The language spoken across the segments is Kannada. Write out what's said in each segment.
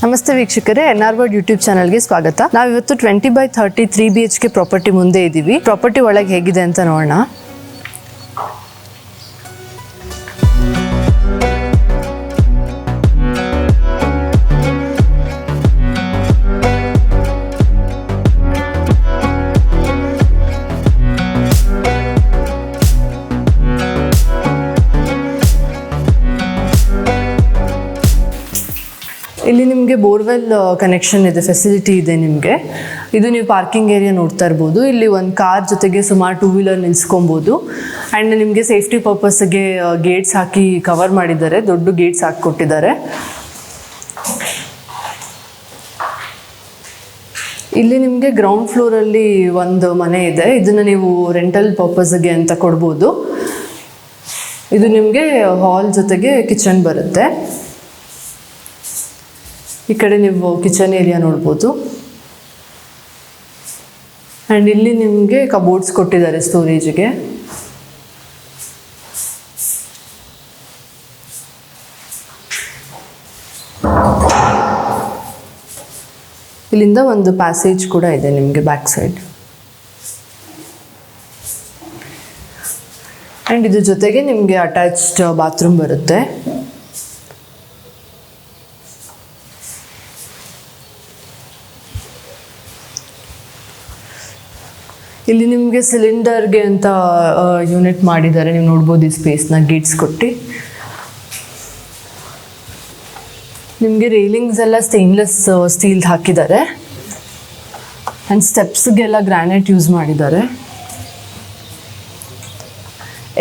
ನಮಸ್ತೆ ವೀಕ್ಷಕರೇ, NR World ಯೂಟ್ಯೂಬ್ ಚಾನಲ್ಗೆ ಸ್ವಾಗತ. ನಾವಿವತ್ತು 20/30 3 BHK ಪ್ರಾಪರ್ಟಿ ಮುಂದೆ ಇದ್ದೀವಿ. ಪ್ರಾಪರ್ಟಿ ಒಳಗೆ ಹೇಗಿದೆ ಅಂತ ನೋಡೋಣ. ಇಲ್ಲಿ ನಿಮಗೆ ಬೋರ್ವೆಲ್ ಕನೆಕ್ಷನ್ ಇದೆ, ಫೆಸಿಲಿಟಿ ಇದೆ ನಿಮಗೆ. ಇದು ನೀವು ಪಾರ್ಕಿಂಗ್ ಏರಿಯಾ ನೋಡ್ತಾ ಇರ್ಬೋದು. ಇಲ್ಲಿ ಒಂದು ಕಾರ್ ಜೊತೆಗೆ ಸುಮಾರು 2 ವೀಲರ್ ನಿಲ್ಸ್ಕೊಬೋದು. ಆ್ಯಂಡ್ ನಿಮಗೆ ಸೇಫ್ಟಿ ಪರ್ಪಸ್ಗೆ ಗೇಟ್ಸ್ ಹಾಕಿ ಕವರ್ ಮಾಡಿದ್ದಾರೆ, ದೊಡ್ಡ ಗೇಟ್ಸ್ ಹಾಕಿ ಕೊಟ್ಟಿದ್ದಾರೆ. ಇಲ್ಲಿ ನಿಮಗೆ ಗ್ರೌಂಡ್ ಫ್ಲೋರಲ್ಲಿ ಒಂದು ಮನೆ ಇದೆ, ಇದನ್ನು ನೀವು ರೆಂಟಲ್ ಪರ್ಪಸ್ಗೆ ಅಂತ ಕೊಡ್ಬೋದು. ಇದು ನಿಮಗೆ ಹಾಲ್ ಜೊತೆಗೆ ಕಿಚನ್ ಬರುತ್ತೆ. ಈ ಕಡೆ ನೀವು ಕಿಚನ್ ಏರಿಯಾ ನೋಡ್ಬೋದು. ಆ್ಯಂಡ್ ಇಲ್ಲಿ ನಿಮಗೆ ಕಬೋರ್ಡ್ಸ್ ಕೊಟ್ಟಿದ್ದಾರೆ ಸ್ಟೋರೇಜ್ಗೆ. ಇಲ್ಲಿಂದ ಒಂದು ಪ್ಯಾಸೇಜ್ ಕೂಡ ಇದೆ ನಿಮಗೆ ಬ್ಯಾಕ್ ಸೈಡ್. ಆ್ಯಂಡ್ ಇದ್ರ ಜೊತೆಗೆ ನಿಮಗೆ ಅಟ್ಯಾಚ್ಡ್ ಬಾತ್ರೂಮ್ ಬರುತ್ತೆ. ಇಲ್ಲಿ ನಿಮಗೆ ಸಿಲಿಂಡರ್ಗೆ ಅಂತ ಯೂನಿಟ್ ಮಾಡಿದ್ದಾರೆ, ನೀವು ನೋಡ್ಬೋದು ಈ ಸ್ಪೇಸ್ನ ಗೇಟ್ಸ್ ಕೊಟ್ಟು. ನಿಮಗೆ ರೇಲಿಂಗ್ಸ್ ಎಲ್ಲ ಸ್ಟೇನ್ಲೆಸ್ ಸ್ಟೀಲ್ ಹಾಕಿದ್ದಾರೆ. ಆ್ಯಂಡ್ ಸ್ಟೆಪ್ಸ್ಗೆಲ್ಲ ಗ್ರಾನೈಟ್ ಯೂಸ್ ಮಾಡಿದ್ದಾರೆ.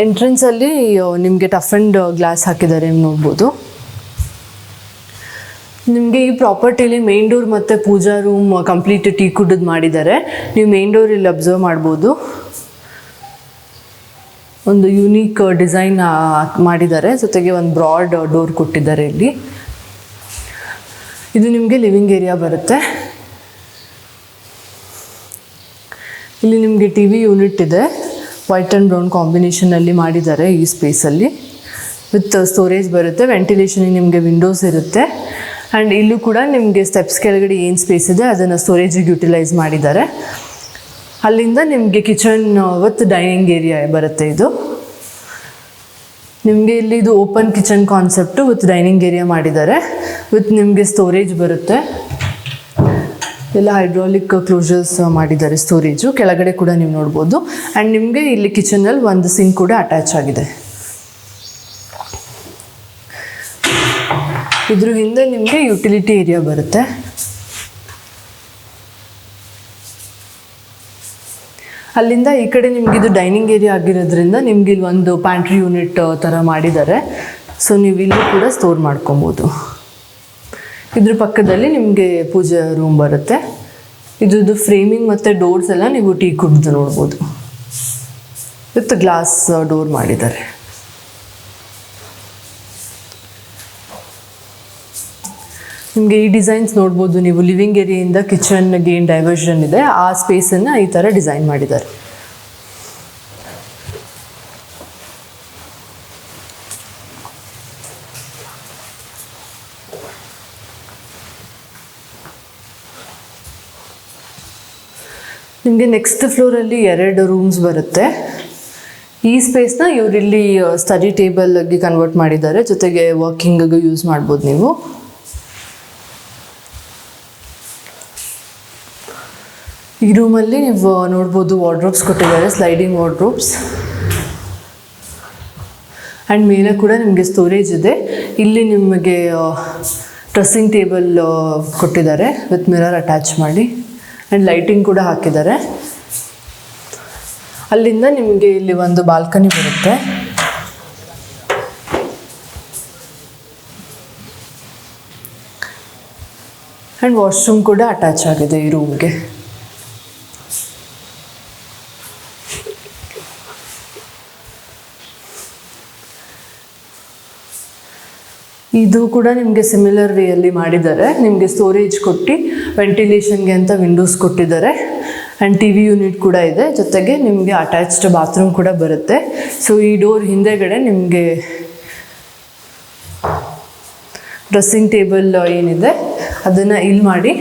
ಎಂಟ್ರೆನ್ಸಲ್ಲಿ ನಿಮಗೆ ಟಫ್ ಆ್ಯಂಡ್ ಗ್ಲಾಸ್ ಹಾಕಿದ್ದಾರೆ, ನೀವು ನೋಡ್ಬೋದು. ನಿಮಗೆ ಈ ಪ್ರಾಪರ್ಟಿಲಿ ಮೇನ್ ಡೋರ್ ಮತ್ತು ಪೂಜಾ ರೂಮ್ ಕಂಪ್ಲೀಟ್ ಟೀಕುಡ್ದು ಮಾಡಿದ್ದಾರೆ. ನೀವು ಮೇನ್ ಡೋರ್ ಇಲ್ಲಿ ಅಬ್ಸರ್ವ್ ಮಾಡ್ಬೋದು, ಒಂದು ಯುನೀಕ್ ಡಿಸೈನ್ ಮಾಡಿದ್ದಾರೆ. ಜೊತೆಗೆ ಒಂದು ಬ್ರಾಡ್ ಡೋರ್ ಕೊಟ್ಟಿದ್ದಾರೆ ಇಲ್ಲಿ. ಇದು ನಿಮಗೆ ಲಿವಿಂಗ್ ಏರಿಯಾ ಬರುತ್ತೆ. ಇಲ್ಲಿ ನಿಮಗೆ TV ಯೂನಿಟ್ ಇದೆ, ವೈಟ್ ಆ್ಯಂಡ್ ಬ್ರೌನ್ ಕಾಂಬಿನೇಷನಲ್ಲಿ ಮಾಡಿದ್ದಾರೆ. ಈ ಸ್ಪೇಸಲ್ಲಿ ವಿತ್ ಸ್ಟೋರೇಜ್ ಬರುತ್ತೆ. ವೆಂಟಿಲೇಷನಿಗೆ ನಿಮಗೆ ವಿಂಡೋಸ್ ಇರುತ್ತೆ. ಆ್ಯಂಡ್ ಇಲ್ಲೂ ಕೂಡ ನಿಮಗೆ ಸ್ಟೆಪ್ಸ್ ಕೆಳಗಡೆ ಏನು ಸ್ಪೇಸ್ ಇದೆ ಅದನ್ನು ಸ್ಟೋರೇಜಿಗೆ ಯುಟಿಲೈಸ್ ಮಾಡಿದ್ದಾರೆ. ಅಲ್ಲಿಂದ ನಿಮಗೆ ಕಿಚನ್ ವಿತ್ ಡೈನಿಂಗ್ ಏರಿಯಾ ಬರುತ್ತೆ. ಇದು ನಿಮಗೆ ಇಲ್ಲಿ ಇದು open kitchen concept with dining area ಮಾಡಿದ್ದಾರೆ. ವಿತ್ ನಿಮಗೆ ಸ್ಟೋರೇಜ್ ಬರುತ್ತೆ. ಎಲ್ಲ ಹೈಡ್ರಾಲಿಕ್ ಕ್ಲೋಸರ್ಸ್ ಮಾಡಿದ್ದಾರೆ ಸ್ಟೋರೇಜು. ಕೆಳಗಡೆ ಕೂಡ ನೀವು ನೋಡ್ಬೋದು. ಆ್ಯಂಡ್ ನಿಮಗೆ ಇಲ್ಲಿ ಕಿಚನಲ್ಲಿ ಒಂದು ಸಿಂಕ್ ಕೂಡ ಅಟ್ಯಾಚ್ ಆಗಿದೆ. ಇದ್ರ ಹಿಂದೆ ನಿಮಗೆ ಯುಟಿಲಿಟಿ ಏರಿಯಾ ಬರುತ್ತೆ. ಅಲ್ಲಿಂದ ಈ ಕಡೆ ನಿಮ್ಗೆ ಇದು ಡೈನಿಂಗ್ ಏರಿಯಾ ಆಗಿರೋದ್ರಿಂದ ನಿಮ್ಗೆ ಇಲ್ಲಿ ಒಂದು ಪ್ಯಾಂಟ್ರಿ ಯೂನಿಟ್ ಥರ ಮಾಡಿದ್ದಾರೆ. ಸೊ ನೀವು ಇಲ್ಲಿ ಕೂಡ ಸ್ಟೋರ್ ಮಾಡ್ಕೊಬೋದು. ಇದ್ರ ಪಕ್ಕದಲ್ಲಿ ನಿಮಗೆ ಪೂಜೆ ರೂಮ್ ಬರುತ್ತೆ. ಇದ್ರದ್ದು ಫ್ರೇಮಿಂಗ್ ಮತ್ತು ಡೋರ್ಸ್ ಎಲ್ಲ ನೀವು ಟೀಕುಡ್ದು ನೋಡ್ಬೋದು. ವಿತ್ ಗ್ಲಾಸ್ ಡೋರ್ ಮಾಡಿದ್ದಾರೆ. ನಿಮಗೆ ಈ ಡಿಸೈನ್ಸ್ ನೋಡ್ಬೋದು ನೀವು. ಲಿವಿಂಗ್ ಏರಿಯಿಂದ ಕಿಚನ್ಗೆ ಏನು ಡೈವರ್ಷನ್ ಇದೆ ಆ ಸ್ಪೇಸನ್ನು ಈ ಥರ ಡಿಸೈನ್ ಮಾಡಿದ್ದಾರೆ. ನಿಮಗೆ ನೆಕ್ಸ್ಟ್ ಫ್ಲೋರಲ್ಲಿ 2 ರೂಮ್ಸ್ ಬರುತ್ತೆ. ಈ ಸ್ಪೇಸ್ನ ಇವರಿಲ್ಲಿ ಸ್ಟಡಿ ಟೇಬಲ್ಗೆ ಕನ್ವರ್ಟ್ ಮಾಡಿದ್ದಾರೆ. ಜೊತೆಗೆ ವರ್ಕಿಂಗಿಗೂ ಯೂಸ್ ಮಾಡ್ಬೋದು ನೀವು. ಈ ರೂಮಲ್ಲಿ ನೀವು ನೋಡ್ಬೋದು ವಾರ್ಡ್ರೋಬ್ಸ್ ಕೊಟ್ಟಿದ್ದಾರೆ, ಸ್ಲೈಡಿಂಗ್ ವಾರ್ಡ್ರೋಬ್ಸ್. ಆ್ಯಂಡ್ ಮೇಲೆ ಕೂಡ ನಿಮಗೆ ಸ್ಟೋರೇಜ್ ಇದೆ. ಇಲ್ಲಿ ನಿಮಗೆ ಡ್ರೆಸ್ಸಿಂಗ್ ಟೇಬಲ್ ಕೊಟ್ಟಿದ್ದಾರೆ ವಿತ್ ಮಿರರ್ ಅಟ್ಯಾಚ್ ಮಾಡಿ. ಆ್ಯಂಡ್ ಲೈಟಿಂಗ್ ಕೂಡ ಹಾಕಿದ್ದಾರೆ. ಅಲ್ಲಿಂದ ನಿಮಗೆ ಇಲ್ಲಿ ಒಂದು ಬಾಲ್ಕನಿ ಬರುತ್ತೆ. ಆ್ಯಂಡ್ ವಾಶ್ರೂಮ್ ಕೂಡ ಅಟ್ಯಾಚ್ ಆಗಿದೆ ಈ ರೂಮ್ಗೆ. ಇದು ಕೂಡ ನಿಮಗೆ ಸಿಮಿಲರ್ ವೇಯಲ್ಲಿ ಮಾಡಿದ್ದಾರೆ. ನಿಮಗೆ ಸ್ಟೋರೇಜ್ ಕೊಟ್ಟು ವೆಂಟಿಲೇಷನ್ಗೆ ಅಂತ ವಿಂಡೋಸ್ ಕೊಟ್ಟಿದ್ದಾರೆ. ಆ್ಯಂಡ್ TV ಯೂನಿಟ್ ಕೂಡ ಇದೆ. ಜೊತೆಗೆ ನಿಮಗೆ ಅಟ್ಯಾಚ್ಡ್ ಬಾತ್ರೂಮ್ ಕೂಡ ಬರುತ್ತೆ. ಸೊ ಈ ಡೋರ್ ಹಿಂದೆಗಡೆ ನಿಮಗೆ ಡ್ರೆಸ್ಸಿಂಗ್ ಟೇಬಲ್ ಏನಿದೆ ಅದನ್ನು ಇಲ್ಲಿ ಮಾಡಿ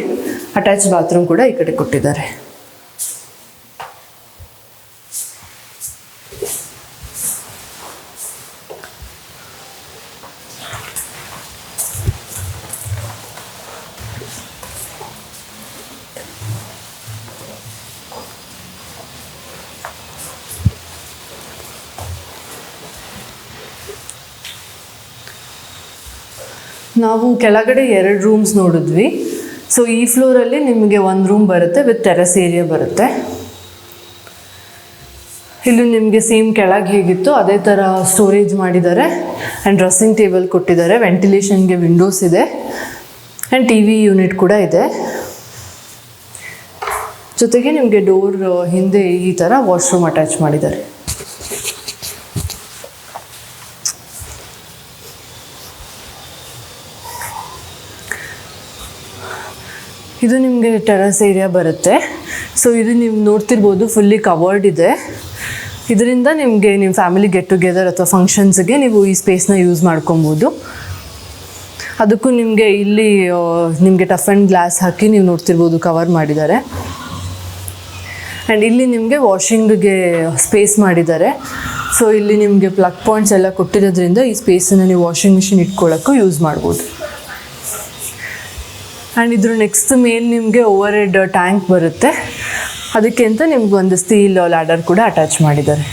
ಅಟ್ಯಾಚ್ ಬಾತ್ರೂಮ್ ಕೂಡ ಈ ಕಡೆ ಕೊಟ್ಟಿದ್ದಾರೆ. ನಾವು ಕೆಳಗಡೆ 2 ರೂಮ್ಸ್ ನೋಡಿದ್ವಿ. ಸೊ ಈ ಫ್ಲೋರಲ್ಲಿ ನಿಮಗೆ 1 ರೂಮ್ ಬರುತ್ತೆ ವಿತ್ ಟೆರೆಸ್ ಏರಿಯಾ ಬರುತ್ತೆ. ಇಲ್ಲಿ ನಿಮಗೆ ಸೇಮ್ ಕೆಳಗೆ ಹೇಗಿತ್ತು ಅದೇ ಥರ ಸ್ಟೋರೇಜ್ ಮಾಡಿದ್ದಾರೆ ಆ್ಯಂಡ್ ಡ್ರೆಸ್ಸಿಂಗ್ ಟೇಬಲ್ ಕೊಟ್ಟಿದ್ದಾರೆ. ವೆಂಟಿಲೇಷನ್ಗೆ ವಿಂಡೋಸ್ ಇದೆ ಆ್ಯಂಡ್ ಟಿ ವಿ ಯೂನಿಟ್ ಕೂಡ ಇದೆ. ಜೊತೆಗೆ ನಿಮಗೆ ಡೋರ್ ಹಿಂದೆ ಈ ಥರ ವಾಶ್ರೂಮ್ ಅಟ್ಯಾಚ್ ಮಾಡಿದ್ದಾರೆ. ಇದು ನಿಮಗೆ ಟೆರೆಸ್ ಏರಿಯಾ ಬರುತ್ತೆ. ಸೊ ಇದು ನೀವು ನೋಡ್ತಿರ್ಬೋದು ಫುಲ್ಲಿ ಕವರ್ಡ್ ಇದೆ. ಇದರಿಂದ ನಿಮಗೆ ನಿಮ್ಮ ಫ್ಯಾಮಿಲಿ ಗೆಟ್ ಟುಗೆದರ್ ಅಥವಾ ಫಂಕ್ಷನ್ಸ್ಗೆ ನೀವು ಈ ಸ್ಪೇಸ್ನ ಯೂಸ್ ಮಾಡ್ಕೊಬೋದು. ಅದಕ್ಕೂ ನಿಮಗೆ ಇಲ್ಲಿ ನಿಮಗೆ ಟಫ್ ಆ್ಯಂಡ್ ಗ್ಲಾಸ್ ಹಾಕಿ ನೀವು ನೋಡ್ತಿರ್ಬೋದು ಕವರ್ ಮಾಡಿದ್ದಾರೆ. ಆ್ಯಂಡ್ ಇಲ್ಲಿ ನಿಮಗೆ ವಾಷಿಂಗ್ಗೆ ಸ್ಪೇಸ್ ಮಾಡಿದ್ದಾರೆ. ಸೊ ಇಲ್ಲಿ ನಿಮಗೆ ಪ್ಲಗ್ ಪಾಯಿಂಟ್ಸ್ ಎಲ್ಲ ಕೊಟ್ಟಿರೋದ್ರಿಂದ ಈ ಸ್ಪೇಸನ್ನು ನೀವು ವಾಷಿಂಗ್ ಮಿಷಿನ್ ಇಟ್ಕೊಳ್ಳೋಕ್ಕೂ ಯೂಸ್ ಮಾಡ್ಬೋದು. ಆ್ಯಂಡ್ ಇದ್ರ ನೆಕ್ಸ್ಟ್ ಮೇಲೆ ನಿಮಗೆ ಓವರ್ ಹೆಡ್ ಟ್ಯಾಂಕ್ ಬರುತ್ತೆ. ಅದಕ್ಕೆ ಅಂತ ನಿಮ್ಗೆ ಒಂದು ಸ್ಟೀಲ್ ಲ್ಯಾಡರ್ ಕೂಡ ಅಟ್ಯಾಚ್ ಮಾಡಿದ್ದಾರೆ.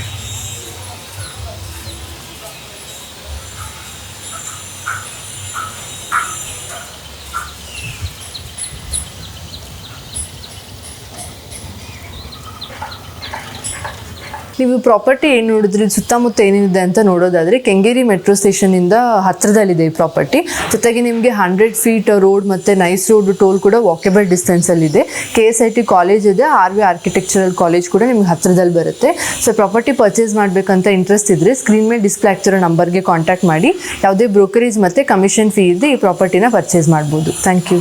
ನೀವು ಪ್ರಾಪರ್ಟಿ ಏನು ನೋಡಿದ್ರಿ, ಸುತ್ತಮುತ್ತ ಏನಿದೆ ಅಂತ ನೋಡೋದಾದರೆ ಕೆಂಗೇರಿ ಮೆಟ್ರೋ ಸ್ಟೇಷನಿಂದ ಹತ್ತಿರದಲ್ಲಿದೆ ಈ ಪ್ರಾಪರ್ಟಿ. ಜೊತೆಗೆ ನಿಮಗೆ 100 ಫೀಟ್ ರೋಡ್ ಮತ್ತು ನೈಸ್ ರೋಡ್ ಟೋಲ್ ಕೂಡ ವಾಕೆಬಲ್ ಡಿಸ್ಟೆನ್ಸಲ್ಲಿದೆ. KSIT ಕಾಲೇಜ್ ಇದೆ, RV ಆರ್ಕಿಟೆಕ್ಚರಲ್ ಕಾಲೇಜ್ ಕೂಡ ನಿಮ್ಗೆ ಹತ್ತಿರದಲ್ಲಿ ಬರುತ್ತೆ. ಸೊ ಪ್ರಾಪರ್ಟಿ ಪರ್ಚೇಸ್ ಮಾಡಬೇಕಂತ ಇಂಟ್ರೆಸ್ಟ್ ಇದ್ದರೆ ಸ್ಕ್ರೀನ್ ಮೇಲೆ ಡಿಸ್ಪ್ಲೇ ಆಗ್ತಿರೋ ನಂಬರ್ಗೆ ಕಾಂಟ್ಯಾಕ್ಟ್ ಮಾಡಿ ಯಾವುದೇ ಬ್ರೋಕರೇಜ್ ಮತ್ತು ಕಮಿಷನ್ ಫೀ ಇಲ್ಲದೆ ಈ ಪ್ರಾಪರ್ಟಿನ ಪರ್ಚೇಸ್ ಮಾಡ್ಬೋದು. Thank you.